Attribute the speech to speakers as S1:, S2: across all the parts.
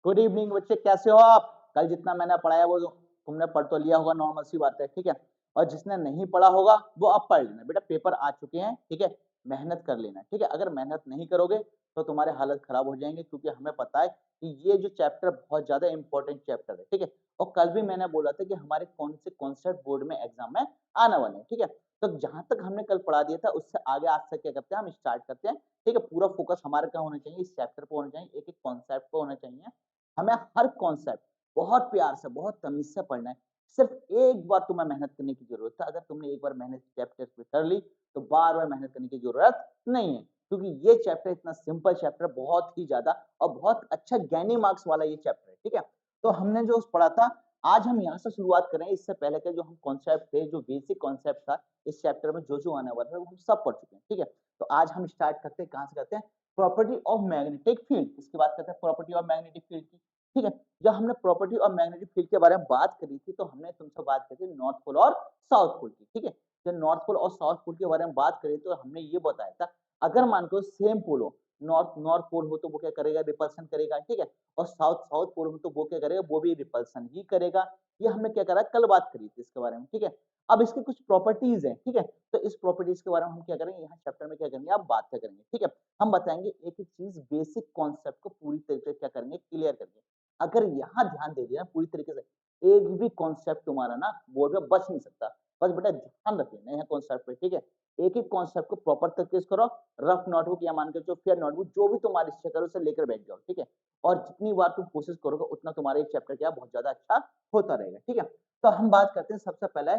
S1: Good evening बच्चे, कैसे हो आप? कल जितना मैंने पढ़ाया वो तुमने पढ़ तो लिया होगा, नॉर्मल सी बात है, ठीक है। और जिसने नहीं पढ़ा होगा वो अब पढ़ लेना बेटा, पेपर आ चुके हैं, ठीक है। मेहनत कर लेना, ठीक है। अगर मेहनत नहीं करोगे तो तुम्हारे हालत खराब हो जाएंगे, क्योंकि हमें पता है कि ये जो चैप्टर बहुत ज्यादा इंपॉर्टेंट चैप्टर है, ठीक है। और कल भी मैंने बोला था कि हमारे कौन से कॉन्सेप्ट बोर्ड में एग्जाम में आने वाले हैं, ठीक है। तो जहां तक हमने कल पढ़ा दिया था उससे आगे आज से क्या करते हैं, हम स्टार्ट करते हैं, ठीक है। पूरा फोकस हमारा क्या होना चाहिए, इस चैप्टर पे होना चाहिए, एक एक कॉन्सेप्ट पे होना चाहिए। हमें हर कॉन्सेप्ट बहुत प्यार से, बहुत तमीज से पढ़ना है। सिर्फ एक बार तुम्हें मेहनत करने की जरूरत है। अगर तुमने एक बार मेहनत चैप्टर पे कर ली तो बार बार मेहनत करने की जरूरत नहीं है, क्योंकि ये चैप्टर इतना सिंपल चैप्टर, बहुत ही ज्यादा और बहुत अच्छा ज्ञानी मार्क्स वाला ये चैप्टर है, ठीक है। तो हमने जो पढ़ा था, आज हम यहाँ से शुरुआत करें। इससे पहले के जो हम कॉन्सेप्ट थे, जो बेसिक कॉन्सेप्ट था इस चैप्टर में, जो आने वाला है वो हम सब पढ़ चुके हैं, ठीक है। तो आज हम स्टार्ट करते हैं, कहाँ से करते हैं, प्रॉपर्टी ऑफ मैग्नेटिक फील्ड। इसकी बात करते हैं, प्रॉपर्टी ऑफ मैग्नेटिक फील्ड की, ठीक है। जब हमने प्रॉपर्टी ऑफ मैग्नेटिक फील्ड के बारे में बात करी थी तो हमने तुमसे बात करी थी नॉर्थ पोल और साउथ पोल की, ठीक है। जब नॉर्थ पोल और साउथ पोल के बारे में बात करी तो हमने ये बताया था, अगर मान को सेम पोल हो, नॉर्थ नॉर्थ पोल हो तो वो क्या करेगा, रिपल्सन करेगा, ठीक है। और साउथ साउथ पोल हो तो वो क्या करेगा, वो भी रिपल्सन ही करेगा। ये हमने क्या करा, कल बात करी थी इसके बारे में, ठीक है। अब इसकी कुछ प्रॉपर्टीज है, ठीक है। तो इस प्रॉपर्टीज के बारे में हम क्या करेंगे, यहाँ चैप्टर में क्या करेंगे, आप बात क्या करेंगे, ठीक है। हम बताएंगे एक एक चीज, बेसिक कॉन्सेप्ट को पूरी तरीके से क्या करेंगे, क्लियर करेंगे। अगर यहाँ ध्यान दे दिया पूरी तरीके से, एक भी कॉन्सेप्ट तुम्हारा ना बोर्ड में बच नहीं सकता। बस बेटा ध्यान रख लेना यहाँ कॉन्सेप्ट पे, ठीक है। एक एक कॉन्सेप्ट को प्रॉपर तरीके से करो। रफ नोटबुक या मान के जो फेयर नोटबुक, जो भी तुम्हारी इच्छा करो उसे लेकर बैठ जाओ, ठीक है। और जितनी बार तुम कोशिश करोगे उतना तुम्हारा एक चैप्टर क्या बहुत ज्यादा अच्छा होता रहेगा, ठीक है। तो हम बात करते हैं सबसे पहले,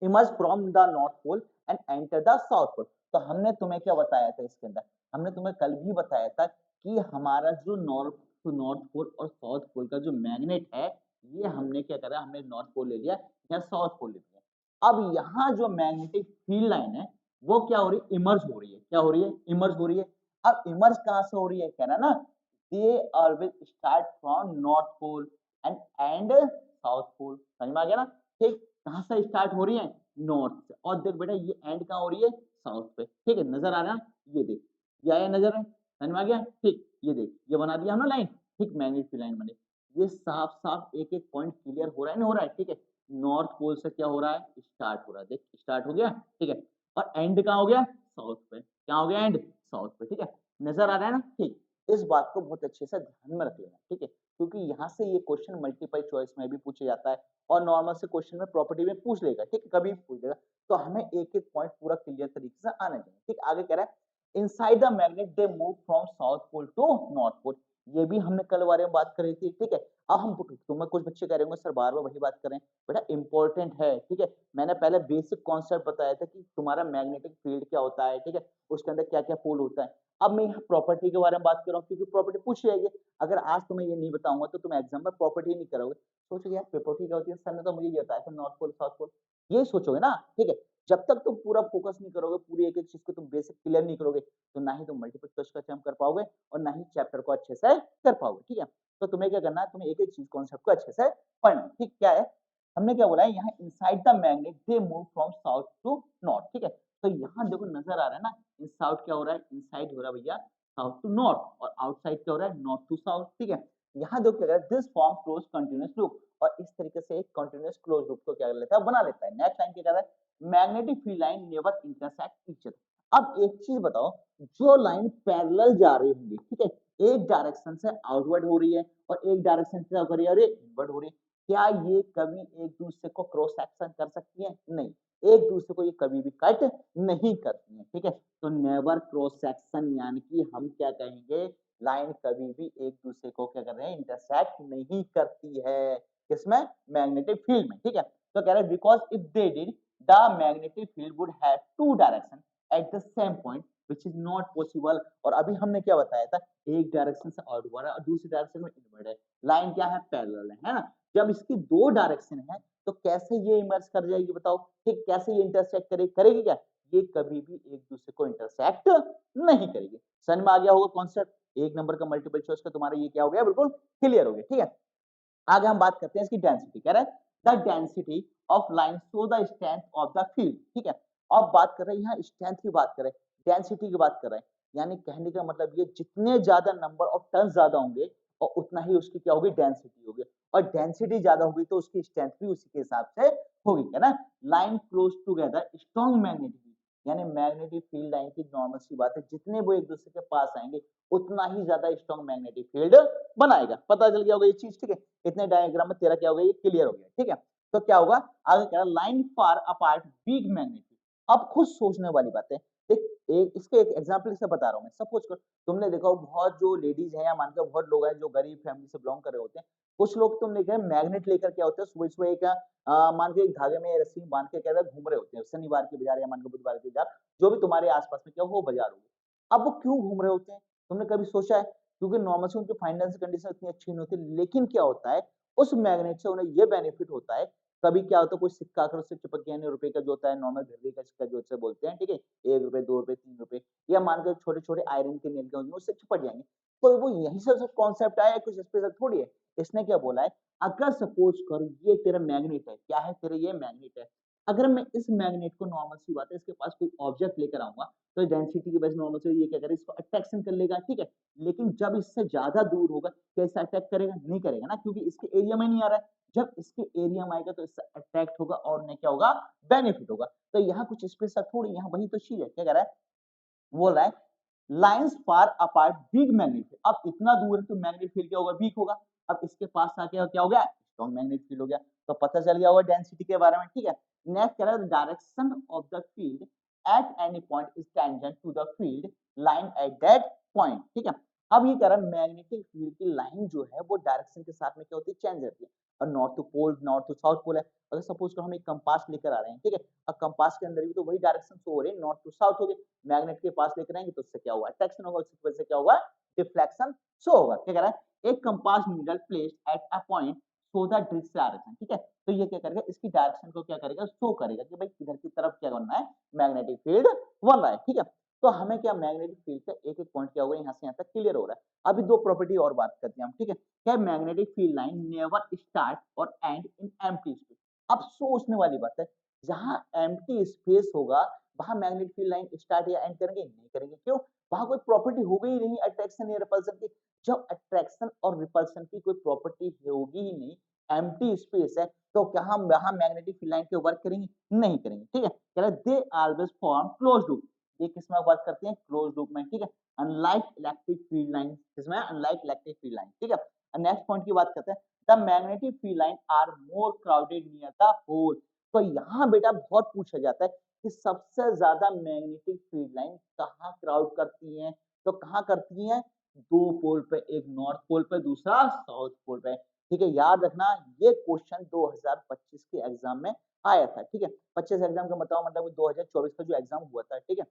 S1: emerge from the north pole and enter the south pole. तो हमने तुम्हें क्या बताया था इसके अंदर, हमने तुम्हें कल भी बताया था कि हमारा जो नॉर्थ पोल और साउथ पोल का जो मैग्नेट है, ये हमने क्या करा, हमने नॉर्थ पोल ले लिया या साउथ पोल ले लिया। अब यहाँ जो मैग्नेटिक फील्ड लाइन है वो क्या हो रही है, इमर्ज हो रही है। क्या हो रही है, इमर्ज हो रही है। अब इमर्ज कहाँ से हो रही है, कह रहा ना, they always start from north pole and south pole. समझ में आ गया ना, ठीक। कहां से स्टार्ट हो रही है, नॉर्थ से। और देख बेटा ये एंड कहां हो रही है, साउथ पे, ठीक है। नजर आ रहा है, ये देख, ये आया नजर है, समझ में आ गया, ठीक। ये देख, ये बना दिया हमने लाइन, ठीक, मैग्नेट की लाइन बने। ये साफ साफ एक एक पॉइंट क्लियर हो रहा है, नहीं हो रहा है, ठीक है। नॉर्थ पोल से क्या हो रहा है, स्टार्ट हो रहा है, देख स्टार्ट हो गया, ठीक है। और एंड कहां हो गया, साउथ पे। क्या हो गया, एंड साउथ पे, ठीक है। नजर आ रहा है ना, ठीक। इस बात को बहुत अच्छे से ध्यान में रख लेना, ठीक है, क्योंकि यहाँ से ये क्वेश्चन मल्टीपल चॉइस में भी पूछा जाता है और नॉर्मल से क्वेश्चन में प्रॉपर्टी में पूछ लेगा, ठीक है, कभी भी पूछ लेगा। तो हमें एक एक पॉइंट पूरा क्लियर तरीके से आना चाहिए, ठीक। आगे कह रहा है, inside the magnet they move from south pole to north pole. ये भी हमने कल बारे में बात करी थी, ठीक है। अब हम तुम्हें कुछ बच्चे कह रहे होंगे सर बार बार वही बात करें, बेटा इंपॉर्टेंट है, ठीक है। मैंने पहले बेसिक कॉन्सेप्ट बताया था कि तुम्हारा मैग्नेटिक फील्ड क्या होता है, ठीक है, उसके अंदर क्या क्या पोल होता है। अब मैं यहाँ प्रॉपर्टी के बारे में बात कर रहा हूँ, क्योंकि प्रॉपर्टी पूछ जाएगी। अगर आज तुम्हें ये नहीं बताऊंगा तो तुम एग्जाम में प्रॉपर्टी नहीं करोगे, सोचोगे यार प्रॉपर्टी क्या होती है, सर ने तो मुझे ये बताया था नॉर्थ पोल साउथ पोल, ये सोचोगे ना, ठीक है। जब तक तुम पूरा फोकस नहीं करोगे, पूरी एक एक चीज को तुम बेसिक क्लियर नहीं करोगे, तो ना ही तुम मल्टीपल चॉइस का अटेम्प्ट कर पाओगे और ना ही चैप्टर को अच्छे से कर पाओगे, ठीक है। तो तुम्हें क्या करना है, तुम्हें एक एक चीज कॉन्सेप्ट को अच्छे से पढ़ना, ठीक। क्या है, हमने क्या बोला है, यहाँ inside the magnet they move from south to north, ठीक है। तो यहाँ देखो नजर आ रहा है ना, इन साउथ क्या हो रहा है, इनसाइड हो रहा है भैया साउथ टू नॉर्थ, और आउटसाइड क्या हो रहा है, नॉर्थ टू साउथ, ठीक है। यहाँ देखो क्या this form close continuous loop, और इस तरीके से एक कंटिन्यूअस क्लोज लूप को क्या कर लेता है, बना लेता है। नेक्स्ट लाइन क्या कहता है, magnetic field line never intersect each other. अब एक चीज बताओ, जो लाइन पैरेलल जा रही होंगी, ठीक है, एक डायरेक्शन से आउटवर्ड हो रही है और एक डायरेक्शन से इनवर्ड हो रही है, क्या ये कभी एक दूसरे को क्रॉस सेक्शन कर सकती है, नहीं। एक दूसरे को ये कभी भी कट नहीं करती है, ठीक है। तो नेवर क्रॉस सेक्शन, यानी कि हम क्या कहेंगे, लाइन कभी भी एक दूसरे को क्या कर रहे हैं, इंटरसेक्ट नहीं करती है, किसमें, मैग्नेटिक फील्ड में, ठीक है। तो कह रहे हैं because if they did the magnetic field would have two direction at the same point which is not possible. और अभी हमने क्या बताया था, एक डायरेक्शन से आउटवर्ड है और दूसरी डायरेक्शन में इनवर्ड है, लाइन क्या है, पैरेलल है ना। जब इसकी दो डायरेक्शन है तो कैसे ये इमर्ज कर जाएगी बताओ, ठीक, कैसे ये इंटरसेक्ट करेगी क्या, ये कभी भी एक दूसरे को इंटरसेक्ट नहीं करेगी। समझ में आ गया होगा कॉन्सेप्ट, एक नंबर का मल्टीपल चॉइस का तुम्हारा ये क्या हो गया, बिल्कुल क्लियर हो गया, ठीक है। आगे हम बात करते हैं इसकी डेंसिटी, कह रहा है the density of line show the strength of the field, ठीक है। अब बात कर रहे हैं यहाँ स्ट्रेंथ की बात करें, डेंसिटी की बात कर रहे हैं, यानी कहने का मतलब ये जितने ज्यादा नंबर ऑफ टर्न ज्यादा होंगे और उतना ही उसकी क्या होगी, डेंसिटी होगी, और डेंसिटी ज्यादा होगी तो उसकी स्ट्रेंथ भी उसी के हिसाब से होगी, है ना। Line close together strong magnetic, यानी मैग्नेटिक फील्ड लाइन की नॉर्मल सी बात है, जितने वो एक दूसरे के पास आएंगे उतना ही ज्यादा स्ट्रॉन्ग मैग्नेटिक फील्ड बनाएगा। पता चल गया होगा ये चीज, ठीक है। इतने डायग्राम में तेरा क्या होगा, ये क्लियर हो गया, ठीक है। तो क्या होगा आगे, कह रहा line far apart big magnetic. अब खुद सोचने वाली बात है, देख इसके एक एग्जांपल से बता रहा हूं मैं। सपोज कर तुमने देखा हो बहुत जो लेडीज है या मान के बहुत लोग हैं जो गरीब फैमिली से बिलोंग कर रहे होते हैं, कुछ लोग तुम देखे मैग्नेट लेकर क्या होते हैं, सुबह सुबह एक मान के एक धागे में रस्सी बांध के क्या घूम रहे होते हैं, शनिवार के बाजार या मान के बुधवार के बाजार, जो भी तुम्हारे आसपास में क्या हो बाजार होगी। अब वो क्यों घूम रहे होते हैं, तुमने कभी सोचा है? क्योंकि नॉर्मल से उनकी फाइनेंशियल कंडीशन इतनी अच्छी नहीं होती, लेकिन क्या होता है उस मैग्नेट से उन्हें ये बेनिफिट होता है, कभी क्या होता है कोई सिक्का अगर उससे चिपक गया, रुपए का जो होता है नॉर्मल घड़ी का सिक्का जो उससे बोलते हैं, ठीक है, 1 रुपए 2 रुपए 3 रुपए, या मान के छोटे छोटे आयरन के नेल के होंगे उससे चिपक जाएंगे। तो वो यहीं से कॉन्सेप्ट आया, कुछ स्पेशल थोड़ी है। इसने क्या बोला है, अगर सपोज कर ये तेरा मैग्नेट है, क्या है तेरा ये मैग्नेट है, अगर मैं इस मैग्नेट को नॉर्मल सी बात है इसके पास कोई ऑब्जेक्ट लेकर आऊंगा, तो डेंसिटी की वजह से नॉर्मल से ये क्या करेगा, इसको अट्रैक्शन कर लेगा, ठीक है। लेकिन जब इससे ज्यादा दूर होगा कैसे अटैक करेगा, नहीं करेगा ना, क्योंकि इसके एरिया में नहीं आ रहा है। जब इसके एरिया में आएगा तो इससे अट्रैक्ट होगा और उन्हें क्या होगा, बेनिफिट होगा। तो यहाँ कुछ स्पेशल थोड़ी, यहाँ वही तो चीज है, क्या कह रहा है, बोल रहा है lines far apart big magnet field. अब इतना दूर है तो मैग्नेट फील्ड क्या होगा, वीक होगा। अब इसके पास आके क्या हो गया, स्ट्रॉन्ग मैग्नेट फील्ड हो गया। तो पता चल गया होगा डेंसिटी के बारे में, ठीक है। नेक्स्ट कह रहा है direction of the field at any point is tangent to the field line at that point, ठीक है। अब ये कह रहा है मैग्नेटिक फील्ड की लाइन जो है वो डायरेक्शन के साथ में क्या होती है, चेंज रहती है। और north to pole, north to south pole है। अगर सपोज करो हम एक कंपास लेकर आ रहे हैं, ठीक है, अब कंपास के अंदर भी तो वही डायरेक्शन शो हो रही है, नॉर्थ टू साउथ हो गई। मैग्नेट के पास लेकर आएंगे तो उससे क्या होगा, अट्रैक्शन होगा, उसकी वजह से क्या होगा, डिफ्लेक्शन शो होगा। क्या कह रहा है, एक compass needle placed at a point show the direction, ठीक है। तो ये क्या करेगा, इसकी डायरेक्शन को क्या करेगा, शो करेगा कि भाई किधर की तरफ क्या करना है, मैग्नेटिक फील्ड बन रहा है, ठीक है। तो हमें क्या मैग्नेटिक फील्ड का एक एक पॉइंट क्या होगा, यहाँ से यहाँ तक क्लियर हो रहा है। अभी दो प्रॉपर्टी और बात करते हैं हम, ठीक है। क्या magnetic field line never start और एंड इन एम्प्टी स्पेस। अब सोचने वाली बात है, जहां एम्प्टी स्पेस होगा वहां मैग्नेटिक फील्ड लाइन स्टार्ट या एंड करेंगे, नहीं करेंगे, क्यों, वहां कोई प्रॉपर्टी होगी ही नहीं अट्रैक्शन या रिपल्शन की। जब अट्रैक्शन और रिपल्शन की कोई प्रॉपर्टी होगी ही नहीं, एम्प्टी स्पेस है, तो क्या हम वहां मैग्नेटिक फील्ड लाइन के वर्क करेंगे, नहीं करेंगे, ठीक है। कह रहे they always form close loop, ये किसमें वर्क करते हैं, क्लोज लूप में, ठीक है। अनलाइक इलेक्ट्रिक फील्ड लाइन, किसमें, अनलाइक इलेक्ट्रिक फील्ड लाइन, ठीक है। नेक्स्ट पॉइंट की बात करते हैं, the magnetic field line are more crowded near the pole. तो यहाँ बेटा बहुत पूछा जाता है कि सबसे ज्यादा मैग्नेटिक फील्ड लाइन कहाँ क्राउड करती हैं, तो कहाँ करती हैं, दो पोल पे, एक नॉर्थ पोल पे दूसरा साउथ पोल पे, ठीक है। याद रखना ये क्वेश्चन 2025 के एग्जाम में आया था, ठीक है। 25 एग्जाम का मतलब 2024 का जो एग्जाम हुआ था, ठीक है,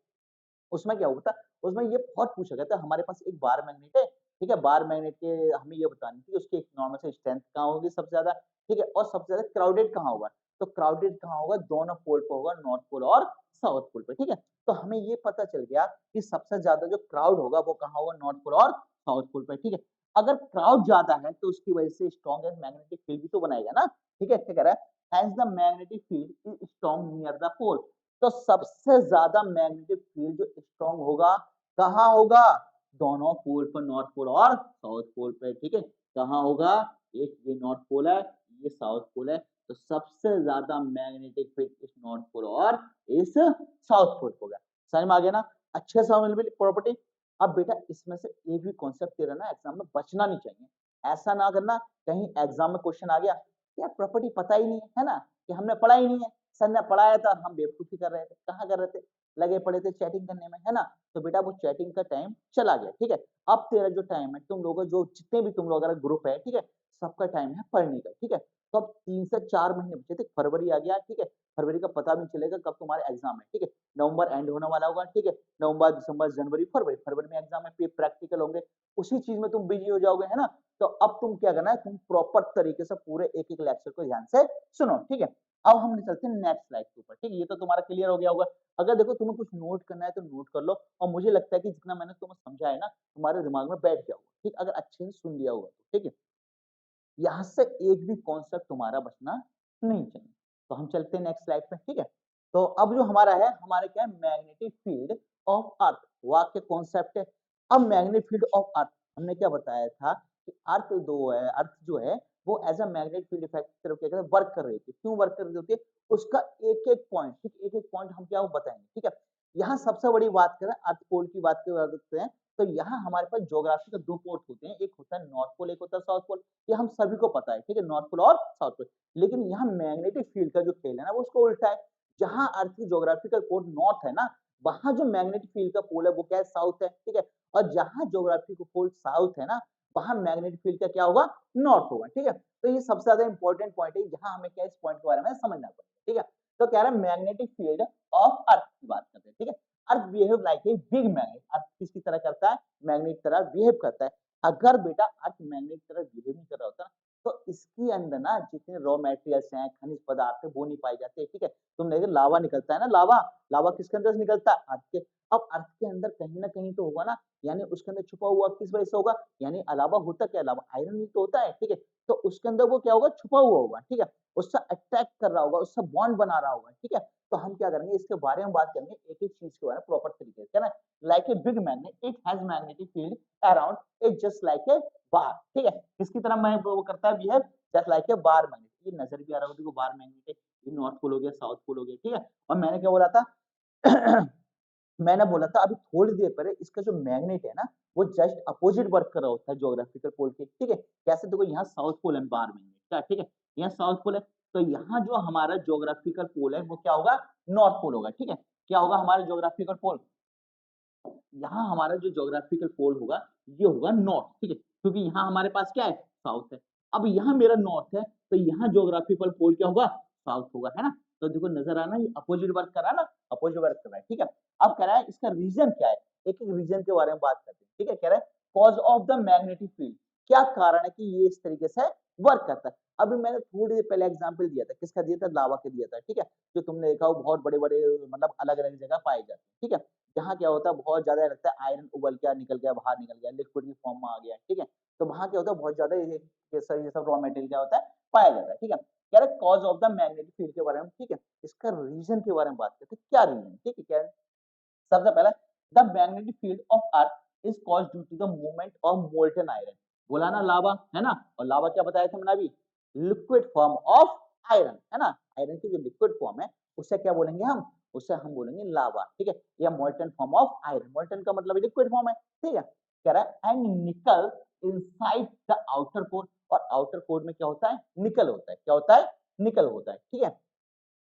S1: उसमें क्या हुआ था, उसमें ये बहुत पूछा गया था, हमारे पास एक बार मैग्नेट है, ठीक है, बार मैग्नेट के हमें ये बतानी थी उसकी एक नॉर्मल से स्ट्रेंथ कहाँ होगी सबसे ज्यादा, ठीक है, और सबसे ज्यादा क्राउडेड कहाँ होगा। तो क्राउडेड कहाँ होगा, दोनों पोल पे होगा, नॉर्थ पोल और साउथ पोल पे, ठीक है। तो हमें ये पता चल गया कि सबसे ज्यादा जो क्राउड होगा वो कहाँ होगा, नॉर्थ पोल और साउथ पोल पे, ठीक है। अगर क्राउड ज्यादा है तो उसकी वजह से स्ट्रॉन्ग मैग्नेटिक फील्ड भी तो बनाएगा ना, ठीक है। क्या कह रहा है, hence the magnetic field is strong near the pole. तो सबसे ज्यादा मैग्नेटिक फील्ड जो स्ट्रॉन्ग होगा कहाँ होगा, दोनों पोल पर, नॉर्थ पोल और साउथ पोल पे, ठीक है। कहाँ होगा, एक ये नॉर्थ पोल है, ये साउथ पोल है, तो सबसे ज्यादा मैग्नेटिक फील्ड इस नॉर्थ पोल और इस साउथ पोल होगा। समझ में आ गया ना, अच्छे से मिल प्रॉपर्टी। अब बेटा इसमें से एक भी कॉन्सेप्ट तेरा ना एग्जाम में बचना नहीं चाहिए। ऐसा ना करना कहीं एग्जाम में क्वेश्चन आ गया, यार प्रॉपर्टी पता ही नहीं है ना, कि हमने पढ़ा ही नहीं है, सर ने पढ़ाया था, हम बेवकूफी कर रहे थे, कहाँ कर रहे थे, लगे पड़े थे चैटिंग करने में, है ना। तो बेटा वो चैटिंग का टाइम चला गया, ठीक है। अब तेरा जो टाइम है, तुम लोगों जो जितने भी तुम लोग अगर ग्रुप है, ठीक है, सबका टाइम है पढ़ने का, ठीक है। तो अब 3 से 4 महीने बचे थे, फरवरी आ गया, ठीक है। फरवरी का पता भी नहीं चलेगा कब तुम्हारा एग्जाम है, ठीक है। नवंबर एंड होने वाला होगा, ठीक है। नवंबर, दिसंबर, जनवरी, फरवरी, फरवरी में एग्जाम है, प्रैक्टिकल होंगे, उसी चीज में तुम बिजी हो जाओगे, है ना। तो अब तुम क्या करना है, तुम प्रॉपर तरीके से पूरे एक एक लेक्चर को ध्यान से सुनो, ठीक है। अब हम चलते हैं नेक्स्ट स्लाइड के ऊपर, ठीक है। ये तो तुम्हारा क्लियर हो गया होगा। अगर देखो तुम्हें कुछ नोट करना है तो नोट कर लो, और मुझे लगता है कि जितना मैंने तुम्हें समझा है ना तुम्हारे दिमाग में बैठ गया होगा, ठीक, अगर अच्छे से सुन लिया होगा तो, ठीक है। यहाँ से एक भी कॉन्सेप्ट तुम्हारा बचना नहीं चाहिए। तो हम चलते हैं नेक्स्ट स्लाइड पे, ठीक है। तो अब जो हमारा है, हमारे क्या है, मैग्नेटिक फील्ड ऑफ अर्थ, वाक्य कॉन्सेप्ट है। अब मैग्नेटिक फील्ड ऑफ अर्थ हमने क्या बताया था कि अर्थ दो है, अर्थ जो है वो as a magnetic field effect की तरफ क्या कहते हैं वर्क कर रही होती है। क्यों वर्क कर रही होती है? उसका एक-एक पॉइंट, ठीक एक-एक पॉइंट हम क्या वो बताएँगे, ठीक है? यहाँ सबसे बड़ी बात करें अर्थ पोल की बात करते हैं, तो यहाँ हमारे पास ज्योग्राफी के 2 पोर्ट होते हैं, एक होता है नॉर्थ पोल, एक होता है साउथ पोल। ये हम सभी को पता है, ठीक है? नॉर्थ पोल और साउथ पोल। लेकिन यहाँ मैग्नेटिक फील्ड का जो खेल है ना, वो उसका उल्टा है। जहाँ अर्थ की ज्योग्राफिकल पोल नॉर्थ है ना, वहाँ जो मैग्नेटिक फील्ड का पोल है वो क्या है? साउथ है, ठीक है? और जहाँ ज्योग्राफिकल पोल साउथ है ना, वहाँ मैग्नेटिक फील्ड का क्या होगा? नॉर्थ होगा, ठीक है? तो ये सबसे ज़्यादा इंपॉर्टेंट पॉइंट है, जहाँ हमें क्या इस पॉइंट के बारे में समझना पड़ेगा, ठीक है? तो कह रहा है मैग्नेटिक फील्ड ऑफ अर्थ की बात करते हैं, ठीक है? Earth behave like a big magnet. Earth किसकी तरह करता है? मैग्नेट की तरह बिहेव करता है। अगर बेटा अर्थ मैग्नेट की तरह बिहेव नहीं कर रहा होता ना, तो इसके अंदर ना जितने रॉ मटेरियल्स हैं, खनिज पदार्थ है, वो नहीं पाए जाते, ठीक है? तुमने देखा लावा निकलता है ना लावा, लावा किसके अंदर से निकलता है? अर्थ के। अब अर्थ के अंदर कहीं न कहीं तो होगा ना, यानी उसके अंदर छुपा हुआ किस वजह से होगा? यानी अलावा होता क्या है? अलावा आयरन ही तो होता है, ठीक है? तो उसके अंदर वो क्या होगा? छुपा हुआ होगा, ठीक है? उससे अट्रैक्ट कर रहा होगा, उससे बॉन्ड बना रहा होगा, ठीक है? तो हम क्या करेंगे इसके बारे में बात करेंगे एक-एक चीज़ के बारे में प्रॉपर तरीके से, है ना? Like a big magnet, it has magnetic field around it just like a bar, ठीक है? किसकी तरह मैं वो करता है behave? Just like a bar magnet. ये नज़र भी आ रहा होगा देखो बार मैग्नेट है, ये नॉर्थ पोल हो गया, साउथ पोल हो गया, ठीक है? और मैंने क्या बोला था? मैंने बोला था अभी थोड़ी देर पहले इसका जो मैग्नेट है ना, वो जस्ट अपोजिट वर्क कर रहा होता है ज्योग्राफिकल पोल के, ठीक है? कैसे? देखो यहाँ साउथ पोल है बार मैग्नेट का, ठीक है? यहाँ साउथ पोल है, तो यहाँ जो हमारा ज्योग्राफिकल पोल है वो क्या होगा? नॉर्थ पोल होगा, ठीक है? क्या होगा हमारा ज्योग्राफिकल पोल? यहाँ हमारा जो ज्योग्राफिकल पोल होगा, ये होगा नॉर्थ, ठीक है? क्योंकि यहाँ हमारे पास क्या है? साउथ है। अब यहाँ मेरा नॉर्थ है, तो यहाँ ज्योग्राफिकल पोल क्या होगा? साउथ होगा, है ना? तो देखो नज़र आ रहा है ये अपोजिट वर्क कर रहा है ना? अपोजिट वर्क कर रहा है, ठीक है? अब कह रहा है इसका रीज़न क्या है? एक-एक रीज़न के बारे में बात करते हैं, ठीक है? कह रहा है cause of the magnetic field. क्या कारण है कि ये इस तरीके से वर्क करता है? अभी मैंने थोड़ी देर पहले एग्ज़ाम्पल दिया था, किसका दिया था? लावा का दिया था, ठीक है? जो तुमने देखा वो बहुत बड़े-बड़े मतलब अलग-अलग जगह पाए जाते हैं, ठीक है? जहाँ क्या होता है बहुत ज़्यादा लगता है आयरन उबल के निकल गया, बाहर निकल गया, लिक्विड की फॉर्म में आ गया, ठीक है? तो वहाँ क्या होता है बहुत ज़्यादा ये सब रॉ मटेरियल क्या होता है? पाया जाता है, ठीक है? कह रहा है cause of the magnetic field के बारे में, ठीक है? इसका रीज़न के बारे में बात करते हैं, क्या रीज़न? ठीक है? क्या है? सबसे पहला the magnetic field of earth is caused due to the movement of molten iron. बोला ना लावा, है ना? और लावा क्या बताया था मैंने अभी? लिक्विड फॉर्म ऑफ आयरन, है ना? आयरन की जो लिक्विड फॉर्म है उसे क्या बोलेंगे हम? उसे हम बोलेंगे लावा, ठीक है? या molten form of iron. Molten का मतलब लिक्विड फॉर्म है, ठीक है? कह रहा है एंड निकल इनसाइड द आउटर कोर। और आउटर कोर में क्या होता है? निकल होता है। क्या होता है? निकल होता है, ठीक है?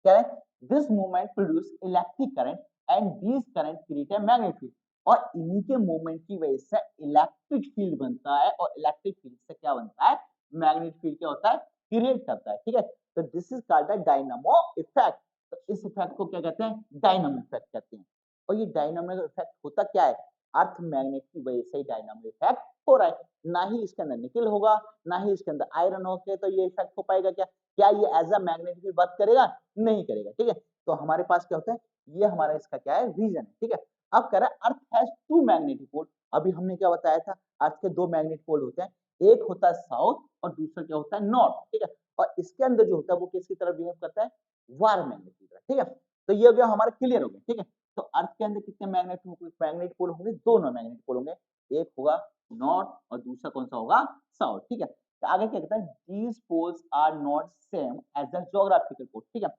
S1: क्या है? This movement produce electric current and this current create a magnetic field. और इन्हीं के मूवमेंट की वजह से इलेक्ट्रिक फील्ड बनता है और इलेक्ट्रिक फील्ड से क्या बनता है? मैग्नेटिक फील्ड क्या होता है? क्रिएट करता है, ठीक है? तो this is called the dynamo effect. तो इस इफेक्ट को क्या कहते हैं? डायनामो इफेक्ट कहते हैं। और ये डायनामो इफेक्ट होता क्या है? अर्थ मैग्नेट की वजह से डायनामो इफेक्ट हो रहा है। ना ही इसके अंदर निकल होगा, ना ही इसके अंदर आयरन होके तो ये इफेक्ट हो पाएगा क्या? क्या ये as a magnetic field work करेगा? नहीं करेगा, ठीक है? तो हमारे पास क्या होता है? ये हमारा इसका क्या है? रीजन है, ठीक है? अब कह रहा है earth has two magnetic pole. अभी हमने क्या बताया था? अर्थ के दो मैग्नेटिक पोल होते हैं, एक होता है साउथ और दूसरा क्या होता है? नॉर्थ, ठीक है? और इसके अंदर जो होता है वो किसकी तरह बिहेव करता है? वार मैग्नेट की तरह, ठीक है? तो ये हो गया हमारा क्लियर हो गया, ठीक है? तो अर्थ के अंदर कितने मैग्नेटिक पोल होंगे? दोनों मैग्नेटिक पोल होंगे, एक होगा नॉर्थ और दूसरा कौन सा होगा? साउथ, ठीक है? तो आगे क्या कहता है? These poles are not same as the geographical pole, ठीक है?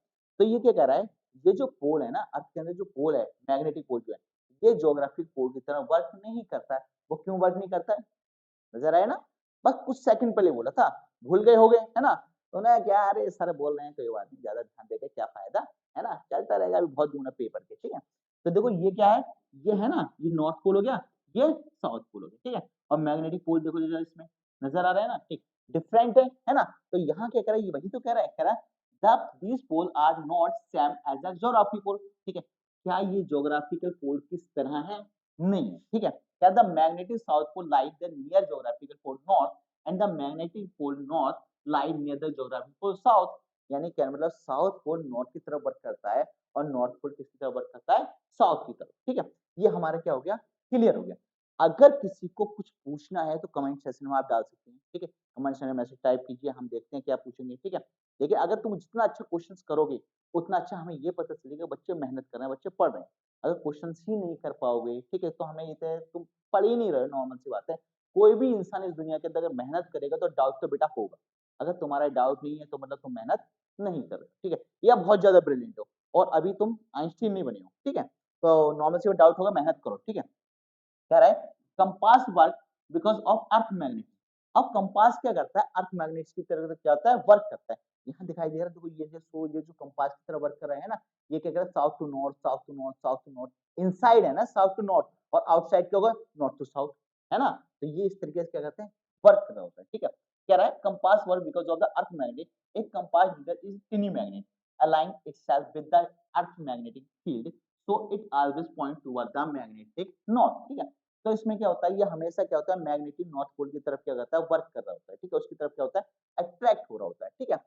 S1: तो ये क्या कह रहा है? ये जो पोल है ना अर्थ के अंदर जो पोल है मैग्नेटिक पोल जो है ये ज्योग्राफिक पोल की तरह वर्क नहीं करता है। वो क्यों वर्क नहीं करता है? नजर आया ना? बस कुछ सेकंड पहले बोला था, भूल गए होगे, है ना? तो ना क्या अरे सर बोल रहे हैं कोई बात नहीं, ज्यादा ध्यान देके क्या फायदा, है ना? चलता रहेगा अभी बहुत दूर है पेपर के, ठीक है? तो देखो ये क्या है? ये है ना, ये नॉर्थ पोल हो गया, ये साउथ पोल हो गया, ठीक है? और मैग्नेटिक पोल देखो जरा इसमें नजर आ रहा है ना, ठीक? डिफरेंट है ना? तो यहाँ क्या कह रहा है? ये वही तो कह रहा है, कह रहा है the these pole are not same as a geography pole, ठीक है? क्या ये ज्योग्राफिकल पोल किस तरह है? नहीं है, ठीक है? क्या the magnetic south pole lie the near geographical pole north and the magnetic pole north lie near the geographical pole south। यानी क्या मतलब साउथ पोल नॉर्थ की तरफ वर्क करता है और नॉर्थ पोल किसकी तरफ वर्क करता है? साउथ की तरफ, ठीक है? ये हमारा क्या हो गया? क्लियर हो गया। अगर किसी को कुछ पूछना है तो कमेंट सेक्शन में आप डाल सकते हैं, ठीक है? कमेंट सेक्शन में मैसेज टाइप कीजिए, हम देखते हैं क्या पूछेंगे, ठीक है? देखिए अगर तुम जितना अच्छा क्वेश्चंस करोगे उतना अच्छा हमें ये पता चलेगा बच्चे मेहनत कर रहे हैं, बच्चे पढ़ रहे हैं। अगर क्वेश्चंस ही नहीं कर पाओगे, ठीक है? तो हमें ये तो तुम पढ़ ही नहीं रहे हो, नॉर्मल सी बात है। कोई भी इंसान इस दुनिया के अंदर अगर मेहनत करेगा तो डाउट तो बेटा होगा। अगर तुम्हारा डाउट नहीं है तो मतलब तुम मेहनत नहीं कर रहे हो, ठीक है? या बहुत ज़्यादा ब्रिलियंट हो और अभी तुम आइंस्टीन नहीं बने हो, ठीक है? तो नॉर्मल सी बात डाउट होगा, मेहनत करो, ठीक है? कह रहा है compass work because of earth magnet. अब कंपास क्या करता है? अर्थ मैग्नेट की तरह से क्या होता है? वर्क करता है। यहाँ दिखाई दे रहा है देखो ये जो कंपास की तरह वर्क कर रहा है ना, ये क्या कर रहा है? South to north, south to north, south to north. Inside है ना साउथ टू नॉर्थ और आउटसाइड क्या होगा? नॉर्थ टू साउथ, है ना? तो ये इस तरीके से क्या करते हैं? वर्क कर रहा होता है, ठीक है? कह रहा है compass work because of the earth magnet. एक compass needle is tiny magnet align itself with the earth magnetic field so it always point toward the magnetic north, ठीक है? तो इसमें क्या होता है? ये हमेशा क्या होता है? मैग्नेटिक नॉर्थ पोल की तरफ क्या करता है? वर्क कर रहा होता है, ठीक है? उसकी तरफ क्या होता है? अट्रैक्ट हो रहा होता है, ठीक है?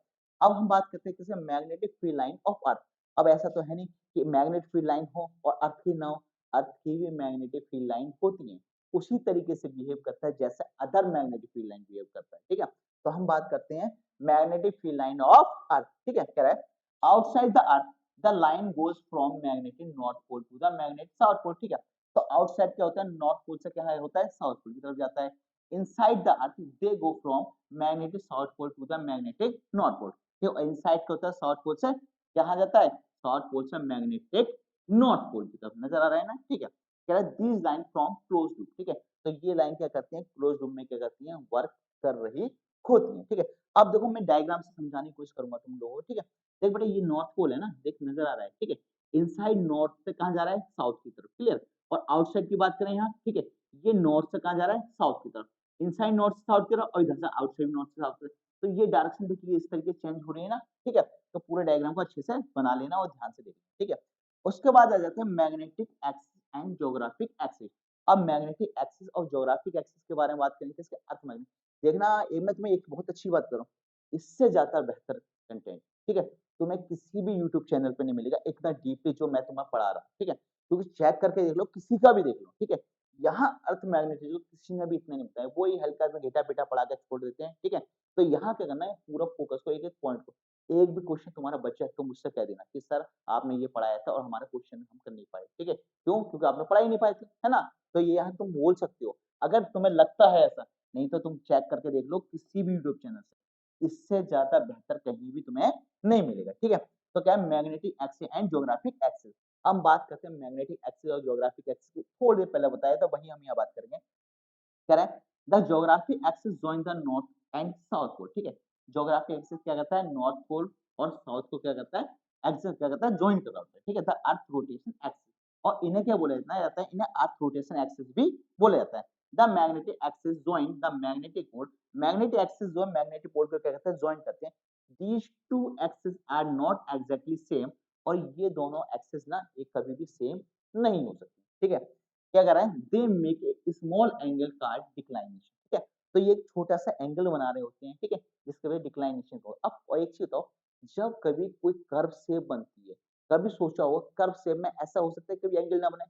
S1: अब हम बात करते हैं किसी मैग्नेटिक फील्ड लाइन ऑफ अर्थ। अब ऐसा तो है नहीं कि मैग्नेटिक फील्ड लाइन हो और अर्थ की ना हो, अर्थ की भी मैग्नेटिक फील्ड लाइन होती है। उसी तरीके से बिहेव करता है जैसे other magnetic field line behave करता है, ठीक है? तो हम बात करते हैं magnetic field line of earth, ठीक है? कह रहा है outside the earth the line goes from magnetic north pole to the magnetic south pole, ठीक है? तो आउटसाइड क्या होता है? नॉर्थ पोल से क्या होता है? साउथ पोल की तरफ जाता है। Inside the earth they go from magnetic south pole to the magnetic north pole. तो इनसाइड क्या होता है? साउथ पोल से कहाँ जाता है? साउथ पोल से मैग्नेटिक नॉर्थ पोल की तरफ। नजर आ रहा है ना? ठीक है? कह रहा है these line from close loop, ठीक है? तो ये लाइन क्या करती है? क्लोज लूप में क्या करती है? वर्क कर रही होती है, ठीक है? अब देखो मैं डायग्राम से समझाने की कोशिश करूंगा तुम लोगों को, ठीक है? देख बेटा ये नॉर्थ पोल है ना, देख नजर आ रहा है, ठीक है? इनसाइड नॉर्थ से कहाँ जा रहा है? साउथ की तरफ, क्लियर? और आउटसाइड की बात करें यहाँ, ठीक है? ये नॉर्थ से कहाँ जा रहा है? साउथ की तरफ। इनसाइड नॉर्थ से साउथ की तरफ और इधर से आउटसाइड नॉर्थ से साउथ। तो ये डायरेक्शन देखिए इस तरीके से चेंज हो रही है ना, ठीक है? तो पूरे डायग्राम को अच्छे से बना लेना और ध्यान से देखना, ठीक है? उसके बाद आ जाते हैं magnetic axis and geographic axis. अब मैग्नेटिक एक्सिस और ज्योग्राफिक एक्सिस के बारे में बात करेंगे, इसके अर्थ मैग्नेट। देखना ये मैं तुम्हें एक बहुत अच्छी बात करूँ, इससे ज्यादा बेहतर कंटेंट, ठीक है? तुम्हें किसी भी यूट्यूब चैनल पे नहीं मिलेगा इतना डीपली जो मैं तुम्हें पढ़ा रहा हूँ, ठीक है? क्योंकि चेक करके देख लो, किसी का भी देख लो, ठीक है? यहाँ अर्थ मैग्नेटिज्म किसी ने भी इतना नहीं बताया, वो ही हल्का सा घेटा पेटा पढ़ा के छोड़ देते हैं, ठीक है? तो यहाँ क्या करना है? पूरा फोकस को एक एक पॉइंट को, एक भी क्वेश्चन तुम्हारा बचा है तो मुझसे कह देना कि सर आपने ये पढ़ाया था और हमारा क्वेश्चन हम कर नहीं पाए, ठीक है? क्यों? क्योंकि आपने पढ़ा ही नहीं पाए थे, है ना? तो ये यहाँ तुम बोल सकते हो, अगर तुम्हें लगता है ऐसा, नहीं तो तुम चेक करके देख लो किसी भी यूट्यूब चैनल से, इससे ज्यादा बेहतर कहीं भी तुम्हें नहीं मिलेगा, ठीक है? तो क्या है? Magnetic axis and geographic axis. हम बात करते हैं मैग्नेटिक एक्सिस और ज्योग्राफिक एक्सिस की, थोड़ी देर पहले बताया था वही हम यहाँ बात करेंगे। कह रहा है the geographic axis join the north and south pole, ठीक है? ज्योग्राफिक एक्सिस क्या करता है? नॉर्थ पोल और साउथ को क्या करता है? एक्सिस क्या करता है? जॉइन कर रहा होता है, ठीक है? The earth rotation axis. और इन्हें क्या बोला जाता है? इन्हें अर्थ रोटेशन एक्सिस भी बोला जाता है। The magnetic axis join the magnetic pole. Magnetic axis जो मैग्नेटिक पोल को क्या करते हैं? जॉइन करते हैं। These two axis are not exactly same. और ये दोनों एक्सिस ना ये कभी भी सेम नहीं हो सकते, ठीक है? क्या कर रहा है? They make a small angle card declination, ठीक है? तो ये एक छोटा सा एंगल बना रहे होते हैं, ठीक है? जिसके वजह डिक्लाइनेशन हो। अब और एक चीज बताओ, जब कभी कोई कर्व शेप बनती है, कभी सोचा हो कर्व शेप में ऐसा हो सकता है कभी एंगल ना बने?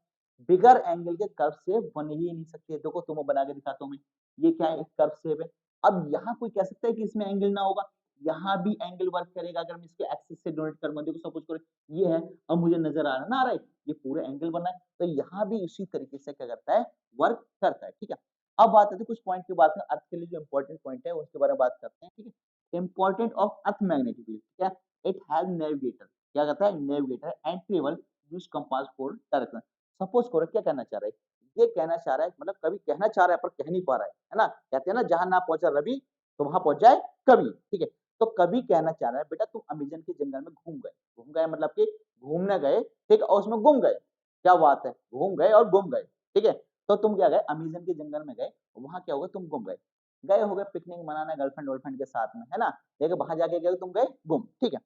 S1: बिगर एंगल के कर्व शेप बन ही नहीं सकते। देखो तुम्हें बना के दिखाता हूं मैं, ये क्या है? एक कर्व शेप है। अब यहाँ कोई कह सकता है कि इसमें एंगल ना होगा? यहाँ भी एंगल वर्क करेगा अगर मैं इसके एक्सिस से डोनेट करूंगा। देखो सपोज करो ये है, अब मुझे नजर आ रहा है ना, आ रहा है ये पूरे एंगल बना है, तो यहाँ भी उसी तरीके से क्या करता है? वर्क करता है, ठीक है? अब बात आती है कुछ पॉइंट की बात में, अर्थ के लिए जो इंपॉर्टेंट पॉइंट है उसके बारे में बात करते हैं, ठीक है? Important of earth magnetic field, क्या? इट हैज नेविगेटर, क्या कहता है? Navigator and travel use compass for direction. Suppose करो क्या कहना चाह रहा है? ये कहना चाह रहा है, मतलब कभी कहना चाह रहा है पर कह नहीं पा रहा है ना? कहते हैं ना जहां ना पहुंचा रवि तो वहां पहुंच जाए कभी, ठीक है? तो कभी कहना चाह रहा है बेटा तुम अमेजन के जंगल में घूम गए मतलब कि घूमने गए, ठीक है? और उसमें गुम गए, क्या बात है? घूम गए और गुम गए, ठीक है? तो तुम क्या गए? अमेज़न के जंगल में गए, वहाँ क्या हो गया? तुम गुम गए। गए हो गए पिकनिक मनाने गर्लफ्रेंड वर्लफ्रेंड के साथ में, है ना? लेकिन वहाँ जाके गए तुम गए गुम, ठीक है?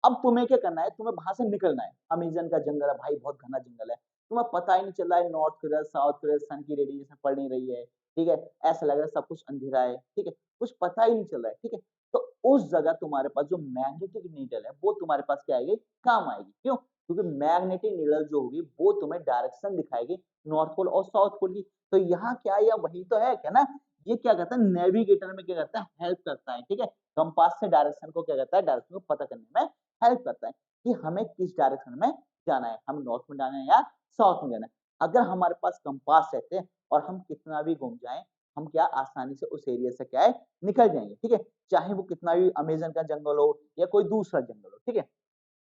S1: अब तुम्हें क्या करना है? तुम्हें वहाँ से निकलना है। अमेज़न का जंगल है भाई, बहुत घना जंगल है। तुम्हें पता ही नहीं चल रहा है नॉर्थ किधर, साउथ किधर, सन की रेडिएशन पड़ नहीं रही है, ठीक है? ऐसा लग रहा है सब कुछ अंधेरा है, ठीक है? कुछ पता ही नहीं चल रहा है, ठीक है? तो उस जगह तुम्हारे पास जो मैग्नेटिक नीडल है, वो तुम्हारे पास क्या आएगी? काम आएगी। क्यों? क्योंकि मैग्नेटिक नीडल जो होगी वो तुम्हें डायरेक्शन दिखाएगी नॉर्थ पोल और साउथ पोल की। तो यहाँ क्या है? या वही तो है, क्या ना? ये क्या करता है? नेविगेटर में क्या करता है? हेल्प करता है, ठीक है? कंपास से डायरेक्शन को क्या करता है? डायरेक्शन को पता करने में हेल्प करता है कि हमें किस डायरेक्शन में जाना है, हम नॉर्थ में जाना है या साउथ में जाना है। अगर हमारे पास कंपास रहते और हम कितना भी घूम जाएं हम क्या आसानी से उस एरिया से क्या है निकल जाएँगे, ठीक है? चाहे वो कितना भी अमेज़न का जंगल हो या कोई दूसरा जंगल हो, ठीक है?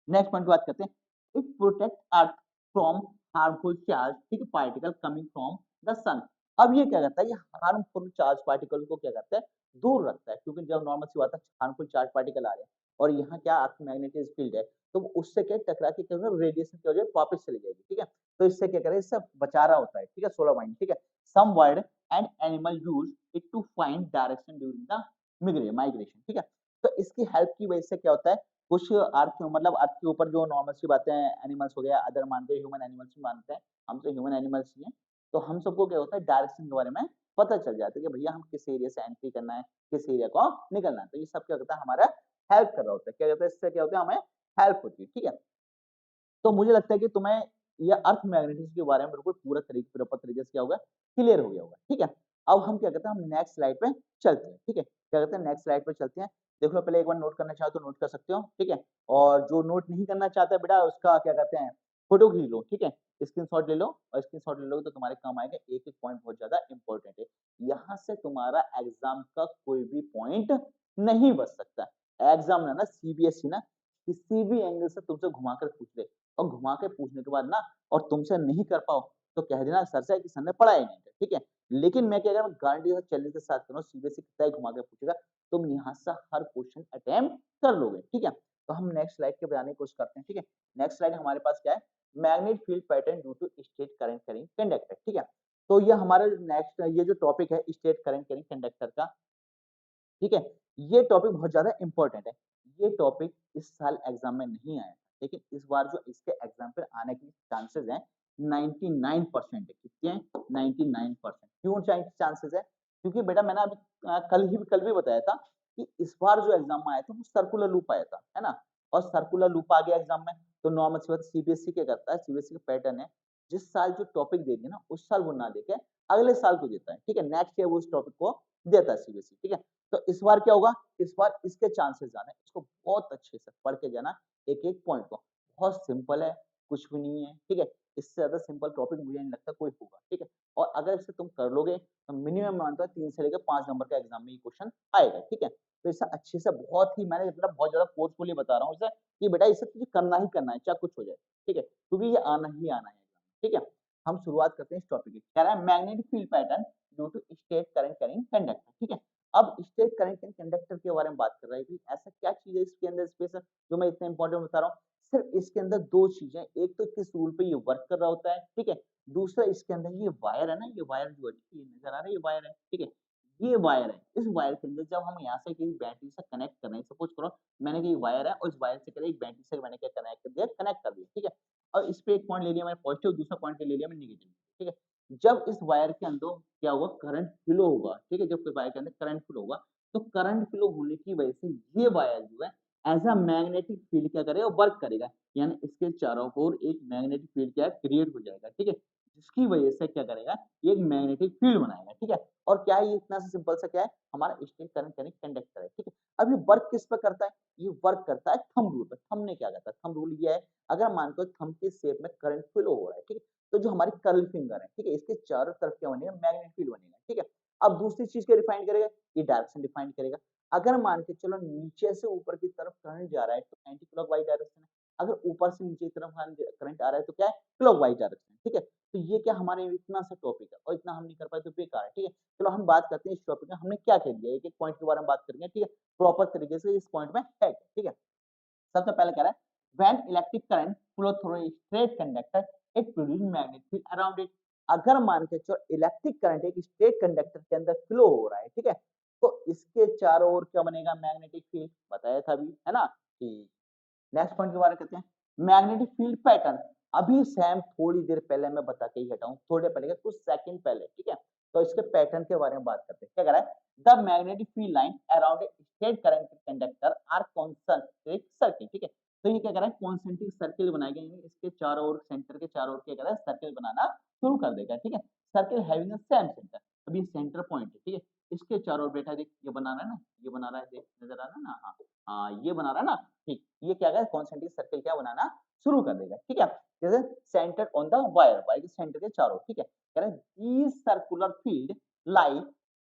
S1: नेक्स्ट पॉइंट की बात करते हैं। It protect earth from harmful charge, ठीक है, पार्टिकल कमिंग फ्रॉम द सन। अब ये क्या करता है, ये हार्मफुल चार्ज पार्टिकल को क्या करता है, दूर रखता है, क्योंकि जब नॉर्मल सी बात है हार्मफुल चार्ज पार्टिकल आ रहे हैं और यहाँ क्या अर्थ मैग्नेटिक फील्ड है, तो वो उससे क्या टकरा के क्या होगा, रेडिएशन की वजह से वापस चली जाएगी, ठीक है? तो इससे क्या करें, इससे बचा रहा होता है, ठीक है, सोलर वाइंड, ठीक है? Some bird and animal use it to find direction during the migration, ठीक है? तो इसकी हेल्प की वजह से क्या होता है, कुछ अर्थ मतलब अर्थ के ऊपर जो नॉर्मल सी बातें हैं, एनिमल्स हो गया, अदर मानते हैं, ह्यूमन एनिमल्स भी मानते हैं, हम तो ह्यूमन एनिमल्स ही हैं, तो हम सबको क्या होता है डायरेक्शन के बारे में पता चल जाता है कि भैया हम किस एरिया से एंट्री करना है, किस एरिया को निकलना है, तो ये सब क्या होता है हमारा हेल्प कर रहा होता है, क्या कहते हैं, इससे क्या होता है हमें हेल्प होती है, ठीक है? तो मुझे लगता है कि तुम्हें ये अर्थ मैग्नेटिज्म के बारे में बिल्कुल पूरा प्रॉपर तरीके से क्या होगा, क्लियर हो गया होगा, ठीक है? अब हम क्या करते हैं, हम नेक्स्ट स्लाइड पे चलते हैं, ठीक है? क्या करते हैं, नेक्स्ट स्लाइड पे चलते हैं। देख लो, पहले एक बार नोट करना चाहो तो नोट कर सकते हो, ठीक है? और जो नोट नहीं करना चाहता है बेटा, उसका क्या कहते हैं, फोटो खींच लो, ठीक है? स्क्रीनशॉट ले लो और स्क्रीनशॉट ले लोगे तो तुम्हारे काम आएगा, एक-एक पॉइंट बहुत ज़्यादा इंपॉर्टेंट है। यहाँ से तुम्हारा एग्ज़ाम का कोई भी पॉइंट नहीं बच सकता। एग्ज़ाम ना सीबीएसई ना किसी भी एंगल से तुमसे घुमा कर पूछ ले और घुमा के पूछने के बाद ना और तुमसे नहीं कर पाओ तो कह देना सर से कि सर ने पढ़ा ही नहीं है, ठीक है? लेकिन मैं क्या कह रहा हूँ, गारंटी के साथ चैलेंज के साथ कह रहा हूँ, सीबीएसई कितना ही घुमा के पूछेगा, तुम यहाँ से हर क्वेश्चन अटेम्प्ट कर लोगे, ठीक है? तो हम नेक्स्ट स्लाइड के बनाने की कोशिश करते हैं, ठीक है? नेक्स्ट स्लाइड हमारे पास क्या है, magnet field pattern due to straight current carrying conductor, ठीक है? तो ये हमारा नेक्स्ट ये जो टॉपिक है स्टेट करंट कैरिंग कंडक्टर का, ठीक है? ये टॉपिक बहुत ज़्यादा इम्पोर्टेंट है। ये टॉपिक इस साल एग्ज़ाम में नहीं आया, लेकिन इस बार जो इसके एग्ज़ाम पे आने के चांसेज़ हैं 99% है। कितने हैं? 99%। क्यों चांसेज़ है? क्योंकि बेटा मैंने अभी कल भी बताया था कि इस बार जो एग्ज़ाम में आया था वो सर्कुलर लूप आया था, है ना? और सर्कुलर लूप आ गया एग्ज़ाम में, तो नॉर्मल सी बात है सीबीएसई क्या करता है, सीबीएसई का पैटर्न है, जिस साल जो टॉपिक दे दिया ना, उस साल वो ना देके अगले साल को देता है, ठीक है? नेक्स्ट ईयर वो उस टॉपिक को देता है सीबीएसई, ठीक है? तो इस बार क्या होगा, इस बार इसके चांसेस जाने, इसको बहुत अच्छे से पढ़ के जाना एक-एक पॉइंट को। बहुत सिंपल है, कुछ भी नहीं है, ठीक है? इससे ज़्यादा सिंपल टॉपिक मुझे नहीं लगता कोई होगा, ठीक है? और अगर इसे तुम कर लोगे, तो मिनिमम मानता हूँ 3 से लेकर 5 नंबर का एग्ज़ाम में ये क्वेश्चन आएगा, ठीक है? तो इसे अच्छे से बहुत ही मैंने मतलब बहुत ज़्यादा फोर्सफुली बता रहा हूँ इसे कि बेटा इसे तुझे करना ही करना है, चाहे कुछ हो जाए, ठीक है? क्योंकि ये आना ही आना है एग्ज़ाम में, ठीक है? हम शुरुआत करते हैं इस टॉपिक की। कह रहा है magnetic field pattern due to straight current carrying conductor, ठीक है? अब स्टेट करंट एंड कंडक्टर के बारे में बात कर रहा है, ऐसा क्या चीज़ है इसके अंदर स्पेशल जो मैं इतना इंपॉर्टेंट बता रहा हूँ? सिर्फ इसके अंदर 2 चीज़ें, एक तो किस रूल पे ये वर्क कर रहा होता है, ठीक है? दूसरा इसके अंदर ये वायर है ना, ये वायर जो है, ये नज़र आ रहा है ये वायर है, ठीक है? ये वायर है, इस वायर के अंदर जब हम यहाँ से किसी बैटरी से कनेक्ट कर रहे हैं, सपोज़ करो मैंने कि ये वायर है और इस वायर से क्या है एक बैटरी से मैंने क्या कनेक्ट कर दिया, ठीक है? और इस पे एक पॉइंट ले लिया मैंने पॉजिटिव, दूसरा पॉइंट ले लिया मैंने नेगेटिव, ठीक है? जब इस वायर के अंदर क्या होगा, करंट फ्लो होगा, ठीक है? जब वायर के अंदर करंट फ्लो होगा, तो करंट फ्लो होने की वजह से ये वायर जो है एज़ अ मैग्नेटिक फील्ड क्या करेगा, वर्क करेगा। यानी इसके चारों ओर एक मैग्नेटिक फील्ड क्या है, क्रिएट हो जाएगा, ठीक है? जिसकी वजह से क्या करेगा, ये एक मैग्नेटिक फील्ड बनाएगा, ठीक है? और क्या है ये इतना सा सिंपल सा क्या है, हमारा स्टेट करंट यानी कंडक्टर है, ठीक है? अब ये वर्क किस पे करता है? ये वर्क करता है थंब रूल पे। थंब ने क्या करता है? थंब रूल ये है, अगर मान लो थंब के शेप में करंट फ्लो हो रहा है, ठीक है? तो जो हमारी कर्ल फिंगर है, ठीक है? इसके चारों तरफ क्या बनेगा, मैग्नेटिक फील्ड बनेगा, ठीक है? अब दूसरी चीज़ क्या डिफाइन करेगा, ये डायरेक्शन डिफाइन करेगा। अगर मान के चलो नीचे से ऊपर की तरफ करंट जा रहा है तो एंटी क्लॉकवाइज डायरेक्शन है। अगर ऊपर से नीचे की तरफ करंट आ रहा है तो क्या है, क्लॉकवाइज डायरेक्शन, ठीक है? तो ये क्या हमारे इतना सा टॉपिक है और इतना हम नहीं कर पाए तो बेकार है, ठीक है? चलो हम बात करते हैं इस टॉपिक में हमने क्या कह दिया, एक-एक पॉइंट के बारे में बात करेंगे, ठीक है? प्रॉपर तरीके से इस पॉइंट में है, ठीक है? सबसे पहले कह रहा है when electric current flow through a straight conductor it produce magnetic field around it. अगर मान के चलो इलेक्ट्रिक करंट एक स्ट्रेट कंडक्टर के अंदर फ्लो हो रहा है, ठीक है? तो इसके चारों ओर क्या बनेगा, मैग्नेटिक फील्ड, बताया था अभी, है ना? कि नेक्स्ट पॉइंट के बारे में करते हैं, मैग्नेटिक फील्ड पैटर्न। अभी सैम थोड़ी देर पहले मैं बता के ही हटा हूँ, थोड़े पहले का कुछ सेकंड पहले, ठीक है? तो इसके पैटर्न के बारे में बात करते हैं। क्या कह रहा है, the magnetic field line around a straight current conductor are concentric circle, ठीक है? तो ये क्या कह रहा है, कॉन्सेंट्रिक सर्किल बनाए गए हैं, इसके चारों ओर सेंटर के चारों ओर क्या कर रहा है, सर्किल बनाना शुरू कर देगा, ठीक है? Circle having a same centre, अभी सेंटर पॉइंट है, ठीक है? इसके चारों ओर बेटा देख ये बना रहा है ना, ये बना रहा है, देख नजर आ रहा है ना, हाँ हाँ ये बना रहा है ना, ठीक, ये क्या है, कॉन्सेंट्रिक सर्किल क्या बनाना शुरू कर देगा, ठीक है? जैसे centre on the wire, wire के सेंटर के चारों, ठीक है? कह रहा है these circular field lie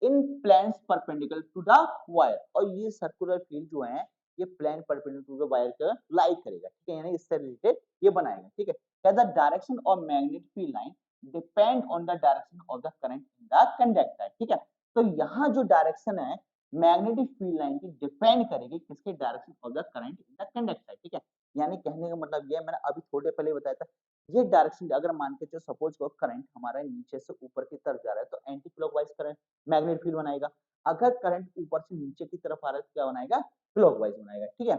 S1: in planes perpendicular to the wire, और ये सर्कुलर फील्ड जो है ये plane perpendicular to the wire का लाइक करेगा, ठीक है, यानी इससे रिलेटेड ये बनाएगा, ठीक है। क्या the direction of magnetic field line depend on the direction of the current in the conductor, ठीक है। तो यहाँ जो डायरेक्शन है मैग्नेटिक फील्ड लाइन की डिपेंड करेगी किसके, direction of the current in the conductor, ठीक है। यानी कहने का मतलब ये है, मैंने अभी थोड़े पहले बताया था, ये डायरेक्शन अगर मान के चलो सपोज को करंट हमारा नीचे से ऊपर की तरफ जा रहा है तो anti clockwise current magnetic field बनाएगा। अगर करंट ऊपर से नीचे की तरफ आ रहा है तो क्या बनाएगा, क्लॉकवाइज बनाएगा, ठीक है।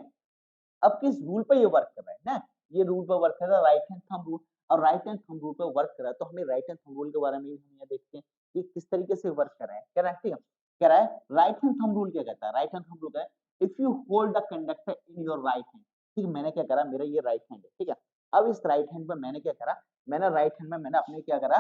S1: अब किस रूल पे ये वर्क कर रहा है ना, ये रूल पे वर्क कर रहा है राइट हैंड थंब रूल, और राइट हैंड थंब रूल पे वर्क कर रहा है तो हमें राइट हैंड थंब रूल के बारे में भी हम यहाँ देखते हैं कि किस तरीके से वर्क कर रहा है, कह रहा है, ठीक है। कह रहा है राइट हैंड थंब रूल क्या कहता है, राइट हैंड थंब रूल है if you hold the conductor in your right hand, ठीक है, मैंने क्या करा, मेरा ये राइट हैंड है, ठीक है। अब इस राइट हैंड पे मैंने क्या करा, मैंने राइट हैंड में मैंने अपने क्या करा,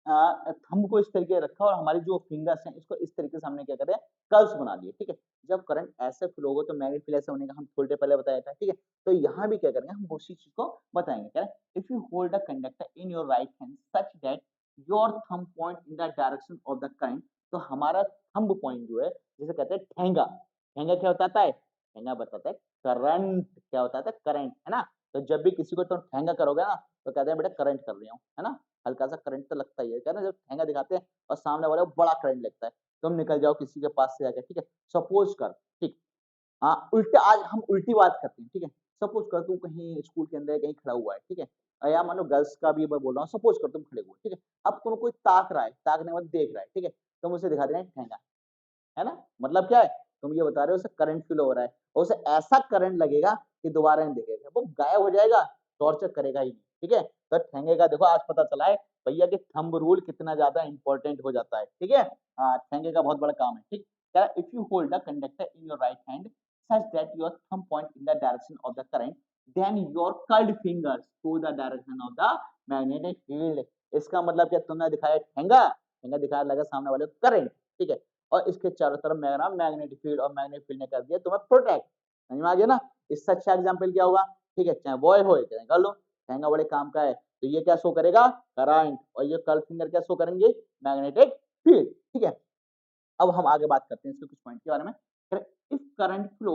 S1: थंब को इस तरीके रखा और हमारी जो फिंगर्स हैं इसको इस तरीके से हमने क्या करें, कर्व्स बना दिए, ठीक है। जब करंट ऐसे फ्लो होगा तो मैग्नेटिक फील्ड ऐसे होने का हम थोड़ी पहले बताया था, ठीक है। तो यहाँ भी क्या करेंगे, हम उसी चीज को बताएंगे, क्या है, if you hold a conductor in your right hand such that your thumb point in the direction of the current, तो हमारा थंब पॉइंट जो है जिसे कहते हैं ठेंगा, ठेंगा क्या बताता है, ठेंगा बताता है करंट, क्या होता है करंट, है ना। तो जब भी किसी को तुम ठेंगा करोगे ना तो कहते हैं बेटा करंट कर रही हूँ, है ना, हल्का सा करंट तो लगता ही है, क्या ना, जब ठेंगा दिखाते हैं और सामने वाले को बड़ा करंट लगता है, तुम निकल जाओ किसी के पास से जाकर, ठीक है। सपोज कर, ठीक, हाँ, उल्टा आज हम उल्टी बात करते हैं, ठीक है। सपोज कर तू कहीं स्कूल के अंदर कहीं खड़ा हुआ है, ठीक है, या मान लो गर्ल्स का भी मैं बोल रहा हूँ, सपोज कर तुम खड़े हुए, ठीक है। अब तुम्हें कोई ताक रहा है, ताकने वाला देख रहा है, ठीक है, तुम उसे दिखा दे रहे हैं ठेंगा, है ना, मतलब क्या है, तुम ये बता रहे हो उसे करंट फील हो रहा है और उसे ऐसा करंट लगेगा कि दोबारा नहीं दिखेगा, वो गायब हो जाएगा, टॉर्चर करेगा ही नहीं, ठीक है। तो ठेंगे का देखो आज पता चला है भैया कि थंब रूल कितना ज्यादा इंपॉर्टेंट हो जाता है, ठीक है। हाँ, ठेंगे का बहुत बड़ा काम है, ठीक। क्या if you hold the conductor in your right hand such that your thumb point in the direction of the current, then your curled fingers to the direction of the magnetic field, इसका मतलब क्या, तुमने दिखाया ठेंगा, ठेंगा दिखाया लगा सामने वाले को करंट, ठीक है, और इसके चारों तरफ मेरा मैग्नेटिक फील्ड, और मैग्नेटिक फील्ड ने कर दिया तुम्हें प्रोटेक्ट, समझ में आ गया ना। इससे अच्छा एग्जांपल क्या होगा, ठीक है, चाहे बॉय हो चाहे गर्ल हो, ठेंगा बड़े काम का है, तो ये क्या शो करेगा, करंट, और ये कर्ल फिंगर क्या शो करेंगे, मैग्नेटिक फील्ड, ठीक है। अब हम आगे बात करते हैं इसके कुछ पॉइंट के बारे में। इफ करंट फ्लो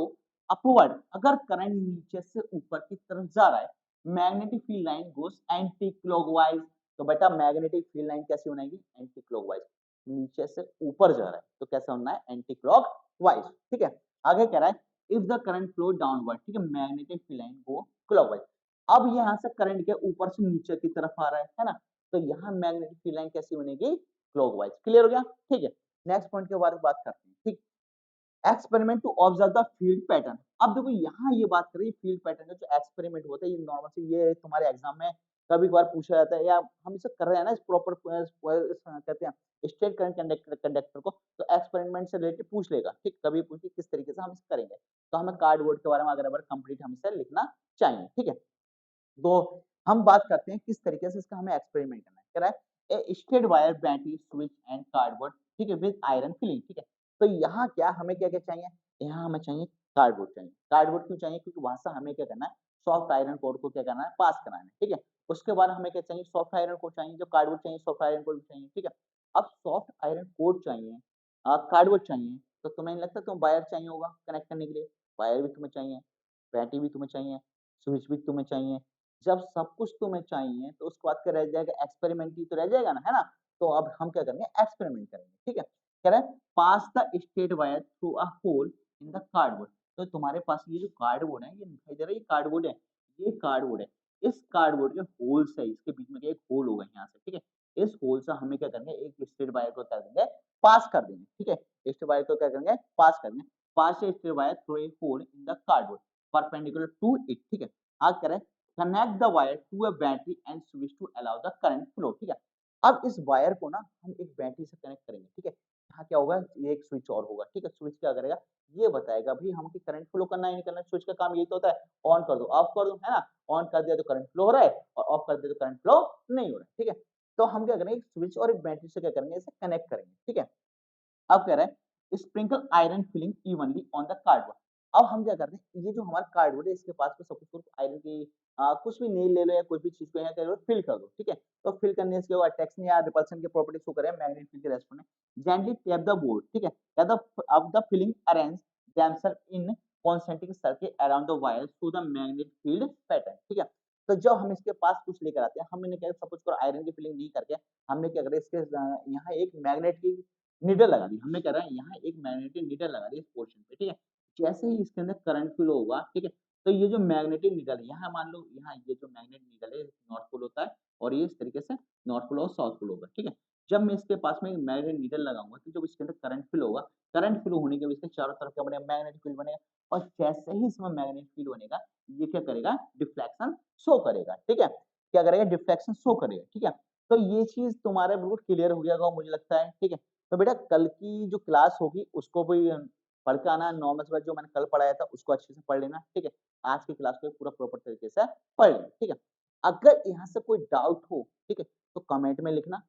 S1: अपवर्ड, अगर करंट नीचे से ऊपर की तरफ जा रहा है, मैग्नेटिक फील्ड लाइन गोस एंटी क्लॉकवाइज, तो बेटा मैग्नेटिक फील्ड लाइन कैसे बनाएगी, एंटी क्लॉकवाइज, नीचे से ऊपर जा रहा है तो कैसा होना है, एंटी क्लॉकवाइज, ठीक है। आगे कह रहा है if the current flow downward, ठीक है, मैग्नेटिक फील्ड लाइन गो क्लॉकवाइज, अब यहाँ से करंट के ऊपर से नीचे की तरफ आ रहा है ना, तो यहाँ मैग्नेटिक फील्ड लाइन कैसी बनेगी, क्लॉकवाइज, क्लियर हो गया, ठीक है। नेक्स्ट पॉइंट के बारे में बात करते हैं, ठीक, experiment to observe the field pattern. अब देखो यहाँ ये बात करें फील्ड पैटर्न का, जो एक्सपेरिमेंट होता है ये नॉर्मल से ये तुम्हारे एग्जाम में कभी कभार पूछा जाता है, या हम इसे कर रहे हैं ना इस प्रॉपर कहते हैं स्टेट करंट कंडक्टर कंडक्टर को, तो एक्सपेरिमेंट से रिलेटेड पूछ लेगा, ठीक, कभी पूछे किस तरीके से हम इसे करेंगे, तो हमें कार्डबोर्ड के बारे में अगर कंप्लीट हम इसे लिखना चाहिए, ठीक है। तो हम बात करते हैं किस तरीके से इसका हमें एक्सपेरिमेंट करना है, कह रहा है a straight wire battery switch and cardboard, ठीक है, विद आयरन फिलिंग, ठीक है। तो यहाँ क्या हमें क्या क्या चाहिए, यहाँ हमें चाहिए कार्डबोर्ड चाहिए, कार्डबोर्ड क्यों चाहिए, क्योंकि वहां से हमें क्या करना है, सॉफ्ट आयरन कोर को क्या करना है, पास कराना है, ठीक है। उसके बाद हमें क्या चाहिए, सॉफ्ट आयरन कोर चाहिए, जो कार्डबोर्ड चाहिए सॉफ्ट आयरन कोर चाहिए, ठीक है। अब सॉफ्ट आयरन कोर चाहिए, कार्डबोर्ड चाहिए, तो तुम्हें नहीं लगता तुम वायर चाहिए होगा कनेक्ट करने के लिए, वायर भी तुम्हें चाहिए, बैटरी भी तुम्हें चाहिए, स्विच भी तुम्हें चाहिए, जब सब कुछ तुम्हें चाहिए तो उसके बाद क्या रह जाएगा, एक्सपेरिमेंट ही तो रह जाएगा ना, है ना। तो अब हम क्या करेंगे, एक्सपेरिमेंट करेंगे, ठीक है। कह रहा है pass the straight wire through a hole in the cardboard, तो तुम्हारे पास ये जो कार्डबोर्ड है, ये दिखाई दे रहा है, ये कार्डबोर्ड है, ये कार्डबोर्ड है, इस कार्डबोर्ड के होल से इसके बीच में एक होल होगा यहाँ से, ठीक है, इस होल से हमें क्या करेंगे, एक स्टेट वायर को कर देंगे, पास कर देंगे, ठीक है, स्टेट वायर को क्या करेंगे, पास कर देंगे, पास से straight wire through a hole in the cardboard perpendicular to it, ठीक है। आगे करें connect the wire to a battery and switch to allow the current flow, ठीक है। अब इस वायर को ना हम एक बैटरी से कनेक्ट करेंगे, ठीक है, यहाँ क्या होगा, ये एक स्विच और होगा, ठीक है, स्विच क्या करेगा, ये बताएगा भाई हम करंट फ्लो करना है नहीं करना है, स्विच का काम यही तो होता है, ऑन कर दो ऑफ कर दो, है ना, ऑन कर दिया तो करंट फ्लो हो रहा है और ऑफ कर दिया तो करंट फ्लो नहीं हो रहा है, ठीक है। तो हम क्या करेंगे, एक स्विच और एक बैटरी से क्या करेंगे, इसे कनेक्ट करेंगे, ठीक है। अब कह रहा है sprinkle iron filling evenly on the cardboard, अब हम क्या करते हैं, ये जो हमारा कार्डबोर्ड है इसके पास में सपोज करो आयरन की कुछ भी नेल ले लो या कोई भी चीज को यहाँ फिल कर दो, ठीक है। तो फिल करने से क्या होगा, टेक्सन या रिपल्शन के प्रॉपर्टी शो करें मैग्नेटिक फील्ड के रेस्पेक्ट में, जेंटली टैप द बोर्ड, ठीक है, या the of the filling arrange themselves in concentric circle around the wire through the magnetic field pattern, ठीक है। तो जब हम इसके पास कुछ लेकर आते हैं, हमने क्या सपोज करो आयरन की फिलिंग नहीं करके हमने क्या करा इसके यहाँ एक मैग्नेट की नीडल लगा दी। हमने क्या करा यहाँ एक मैग्नेटिक नीडल लगा दी इस पोर्शन पे, ठीक है। जैसे ही इसके अंदर करंट फ्लो होगा, ठीक है, तो ये जो मैग्नेटिक नीडल है, यहाँ मान लो यहाँ ये जो मैग्नेट नीडल है नॉर्थ पोल होता है और ये इस तरीके से नॉर्थ पोल और साउथ पोल होगा, ठीक है। जब मैं इसके पास में एक मैग्नेट नीडल लगाऊंगा तो जब इसके अंदर करंट फ्लो होगा, करंट फ्लो होने के वजह से चारों तरफ क्या बनेगा मैग्नेटिक फील्ड बनेगा और जैसे ही इसमें मैग्नेटिक फील्ड बनेगा ये क्या करेगा डिफ्लेक्शन शो करेगा, ठीक है। क्या करेगा डिफ्लेक्शन शो करेगा, ठीक है। तो ये चीज तुम्हारे बिल्कुल क्लियर हो गया होगा मुझे लगता है, ठीक है। तो बेटा कल की जो क्लास होगी उसको भी पढ़ के आना, नॉर्मल सी बात जो मैंने कल पढ़ाया था उसको अच्छे से पढ़ लेना, ठीक है। आज की क्लास को पूरा प्रॉपर तरीके से पढ़ लेना, ठीक है। अगर यहाँ से कोई डाउट हो, ठीक है, तो कमेंट में लिखना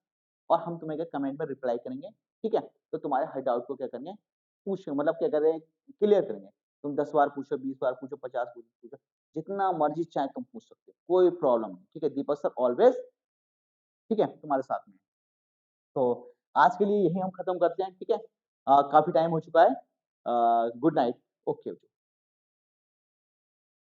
S1: और हम तुम्हें क्या कमेंट में रिप्लाई करेंगे, ठीक है। तो तुम्हारे हर डाउट को क्या करेंगे पूछ मतलब क्या करें क्लियर करेंगे। तुम 10 बार पूछो, 20 बार पूछो, 50 पूछो, जितना मर्जी चाहे तुम पूछ सकते हो, कोई प्रॉब्लम नहीं, ठीक है। दीपक सर ऑलवेज, ठीक है, तुम्हारे साथ में। तो आज के लिए यही हम खत्म करते हैं, ठीक है। काफी टाइम हो चुका है। Good night. ओके।